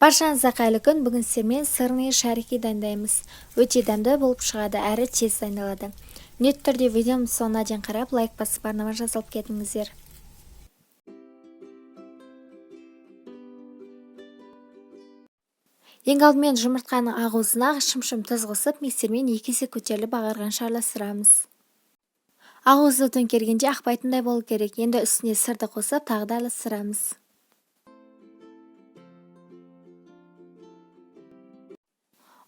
Баршаңызға қайырлы күн. Бүгін сіздермен сырный шарики дайындаймыз. Өте дәмді болып шығады, әрі тез дайындалады. Міндетті түрде видеомыз соңына дейін қарап, лайк басып барнама жазылып кетіңіздер. Ең алдымен жұмыртқаның ағуызына шым-шым тұз қосып, миксермен 2 есе көтеріліп ағарғанша араластырамыз. Ағуызы төңкергенде ақпайтындай болу керек. Енді үстіне сырды қосып, тағы да араластырамыз.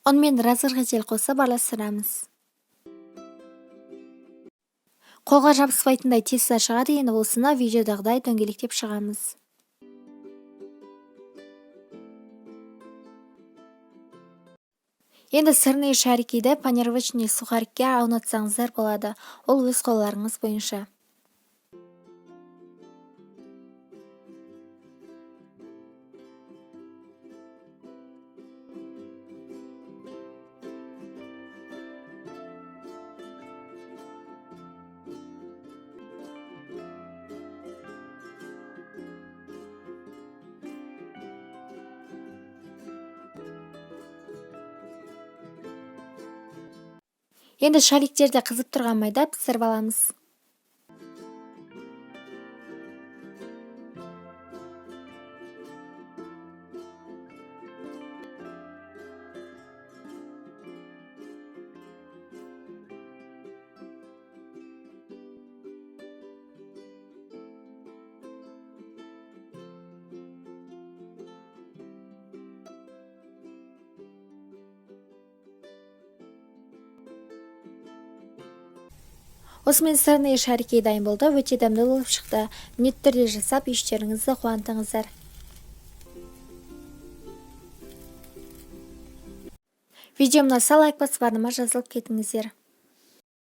Онымен разырғы жел қосып араластырамыз. Қолға жабыспайтындай тез шығады, енді осыны видеодағыдай дөңгелектеп шығамыз. Енді сырный шарикиді панировочный сухарикке аунатсаңыздар болады. Ол өз қолдарыңыз бойынша. Енді шариктерді қызып тұрған майда пісіріп аламыз. Осымен сырный шарики дайын болды, өте дәмді болып шықты. Міндетті түрде жасап, ештеріңізді қуантыңыздар. Видеом ұнаса лайк басып барнама жазылып кетіңіздер.